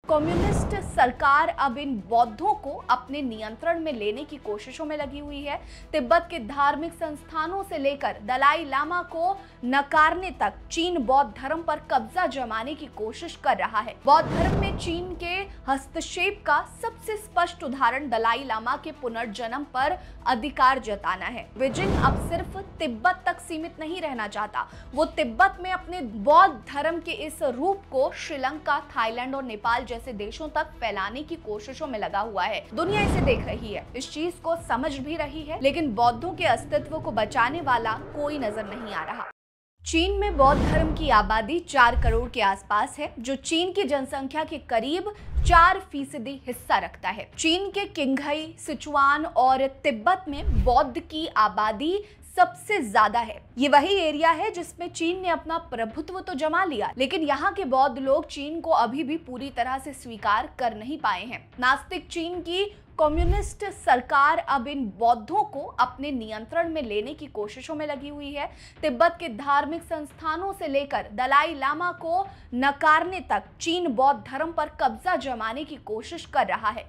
Communist सरकार अब इन बौद्धों को अपने नियंत्रण में लेने की कोशिशों में लगी हुई है। तिब्बत के धार्मिक संस्थानों से लेकर दलाई लामा को नकारने तक चीन बौद्ध धर्म पर कब्जा जमाने की कोशिश कर रहा है। बौद्ध धर्म में चीन के हस्तक्षेप का सबसे स्पष्ट उदाहरण दलाई लामा के पुनर्जन्म पर अधिकार जताना है। बीजिंग अब सिर्फ तिब्बत तक सीमित नहीं रहना चाहता, वो तिब्बत में अपने बौद्ध धर्म के इस रूप को श्रीलंका, थाईलैंड और नेपाल जैसे देशों तक फैलाने की कोशिशों में लगा हुआ है। दुनिया इसे देख रही है, इस चीज को समझ भी रही है, लेकिन बौद्धों के अस्तित्व को बचाने वाला कोई नजर नहीं आ रहा। चीन में बौद्ध धर्म की आबादी 4 करोड़ के आसपास है, जो चीन की जनसंख्या के करीब 4% हिस्सा रखता है। चीन के किंघई, सिचुआन और तिब्बत में बौद्ध की आबादी सबसे ज्यादा है। ये वही एरिया है जिसमें चीन ने अपना प्रभुत्व तो जमा लिया, लेकिन यहाँ के बौद्ध लोग चीन को अभी भी पूरी तरह से स्वीकार कर नहीं पाए हैं। नास्तिक चीन की कम्युनिस्ट सरकार अब इन बौद्धों को अपने नियंत्रण में लेने की कोशिशों में लगी हुई है। तिब्बत के धार्मिक संस्थानों से लेकर दलाई लामा को नकारने तक चीन बौद्ध धर्म पर कब्जा जमाने की कोशिश कर रहा है।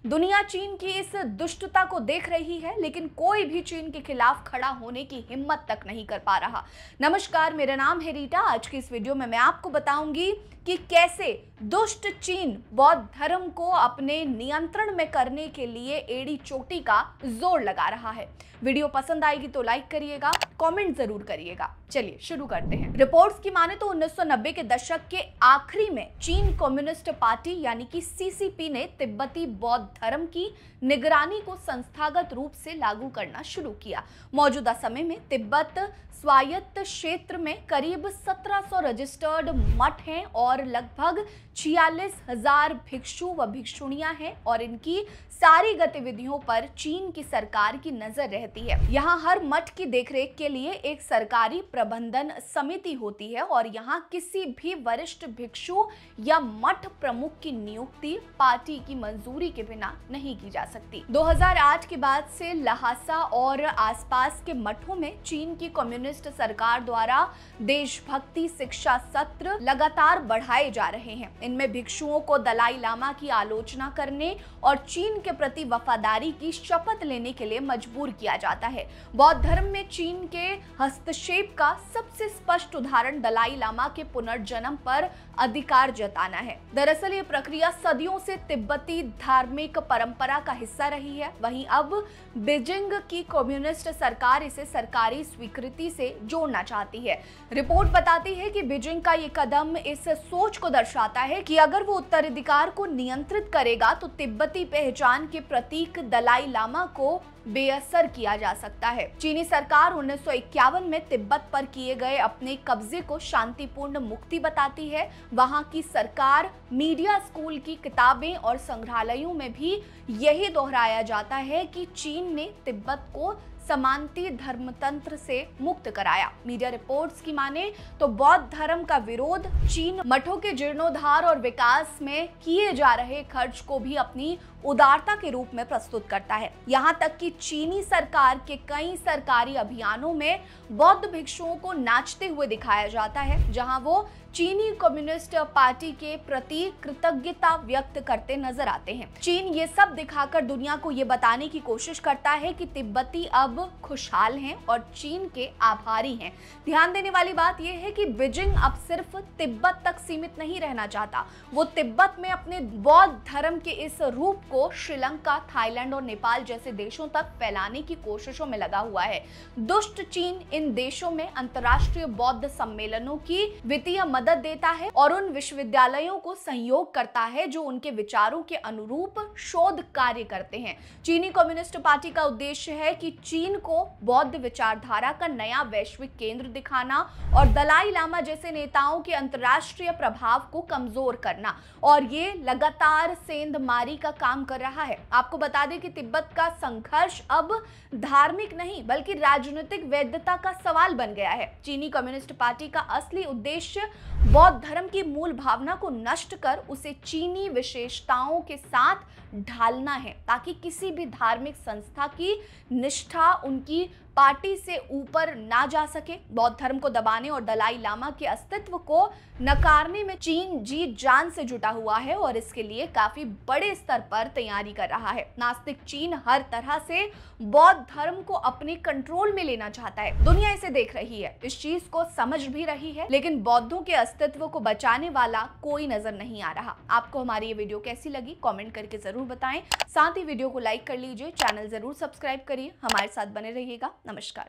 दुनिया चीन की इस दुष्टता को देख रही है, लेकिन कोई भी चीन के खिलाफ खड़ा होने की हिम्मत तक नहीं कर पा रहा। नमस्कार, मेरा नाम है रीटा। आज की इस वीडियो में मैं आपको बताऊंगी कि कैसे दुष्ट चीन बौद्ध धर्म को अपने नियंत्रण में करने के लिए एड़ी चोटी का जोर लगा रहा है। वीडियो पसंद आएगी तो लाइक करिएगा, कमेंट जरूर करिएगा। चलिए शुरू करते हैं। रिपोर्ट्स की माने तो 1990 के दशक के आखिरी में चीन कम्युनिस्ट पार्टी यानी कि सीसीपी ने तिब्बती बौद्ध धर्म की निगरानी को संस्थागत रूप से लागू करना शुरू किया। मौजूदा समय में तिब्बत स्वायत्त क्षेत्र में करीब 1700 रजिस्टर्ड मठ हैं और लगभग 46,000 भिक्षु व भिक्षुणियां हैं और इनकी सारी गतिविधियों पर चीन की सरकार की नजर रहती है। यहाँ हर मठ की देखरेख के लिए एक सरकारी प्रबंधन समिति होती है और यहाँ किसी भी वरिष्ठ भिक्षु या मठ प्रमुख की नियुक्ति पार्टी की मंजूरी के बिना नहीं की जा सकती। 2008 के बाद से लहासा और आसपास के मठों में चीन की कम्युनिस्ट सरकार द्वारा देशभक्ति शिक्षा सत्र लगातार बढ़ाए जा रहे हैं। इनमें भिक्षुओं को दलाई लामा की आलोचना करने और चीन के प्रति वफादारी की शपथ लेने के लिए मजबूर किया जाता है। बौद्ध धर्म में चीन के हस्तक्षेप का सबसे स्पष्ट उदाहरण दलाई लामा के पुनर्जन्म पर अधिकार जताना है। दरअसल ये प्रक्रिया सदियों से तिब्बती धार्मिक परंपरा का हिस्सा रही है। वहीं अब बीजिंग की कम्युनिस्ट सरकार इसे सरकारी स्वीकृति से जोड़ना चाहती है। रिपोर्ट बताती है कि बीजिंग का ये कदम इस सोच को दर्शाता है कि अगर वो उत्तराधिकार को नियंत्रित करेगा तो तिब्बती पहचान के प्रतीक दलाई लामा को बेअसर किया जा सकता है। चीनी सरकार 1951 में तिब्बत पर किए गए अपने कब्जे को शांतिपूर्ण मुक्ति बताती है। वहां की सरकार मीडिया, स्कूल की किताबें और संग्रहालयों में भी यही दोहराया जाता है कि चीन ने तिब्बत को समांती धर्मतंत्र से मुक्त कराया। मीडिया रिपोर्ट्स की माने तो बौद्ध धर्म का विरोध चीन मठों के जीर्णोद्धार और विकास में किए जा रहे खर्च को भी अपनी उदारता के रूप में प्रस्तुत करता है। यहाँ तक कि चीनी सरकार के कई सरकारी अभियानों में बौद्ध भिक्षुओं को नाचते हुए दिखाया जाता है, जहाँ वो चीनी कम्युनिस्ट पार्टी के प्रति कृतज्ञता व्यक्त करते नजर आते हैं। चीन ये सब दिखाकर दुनिया को ये बताने की कोशिश करता है कि तिब्बती अब खुशहाल हैं और चीन के आभारी हैं। ध्यान देने वाली बात यह है कि बीजिंग अब सिर्फ तिब्बत तक सीमित नहीं रहना चाहता, वो तिब्बत में अपने बौद्ध धर्म के इस रूप को श्रीलंका, थाईलैंड और नेपाल जैसे देशों तक फैलाने की कोशिशों में लगा हुआ है। दुष्ट चीन इन देशों में अंतर्राष्ट्रीय बौद्ध सम्मेलनों की वित्तीय मदद देता है और उन विश्वविद्यालयों को सहयोग करता है जो उनके विचारों के अनुरूप शोध कार्य करते हैं। चीनी कम्युनिस्ट पार्टी का उद्देश्य है कि चीन को बौद्ध विचारधारा का नया वैश्विक केंद्र दिखाना और दलाई लामा जैसे नेताओं के अंतर्राष्ट्रीय प्रभाव को कमजोर करना, और ये लगातार सेंधमारी का काम कर रहा है। आपको बता दें कि तिब्बत का संघर्ष अब धार्मिक नहीं बल्कि राजनीतिक वैधता का सवाल बन गया है। चीनी कम्युनिस्ट पार्टी का असली उद्देश्य बौद्ध धर्म की मूल भावना को नष्ट कर उसे चीनी विशेषताओं के साथ ढालना है, ताकि किसी भी धार्मिक संस्था की निष्ठा उनकी पार्टी से ऊपर ना जा सके। बौद्ध धर्म को दबाने और दलाई लामा के अस्तित्व को नकारने में चीन जी जान से जुटा हुआ है और इसके लिए काफी बड़े स्तर पर तैयारी कर रहा है। नास्तिक चीन हर तरह से बौद्ध धर्म को अपने कंट्रोल में लेना चाहता है। दुनिया इसे देख रही है, इस चीज को समझ भी रही है, लेकिन बौद्धों के अस्तित्व को बचाने वाला कोई नजर नहीं आ रहा। आपको हमारी ये वीडियो कैसी लगी कमेंट करके जरूर बताएं। साथ ही वीडियो को लाइक कर लीजिए, चैनल जरूर सब्सक्राइब करिए, हमारे साथ बने रहिएगा। नमस्कार।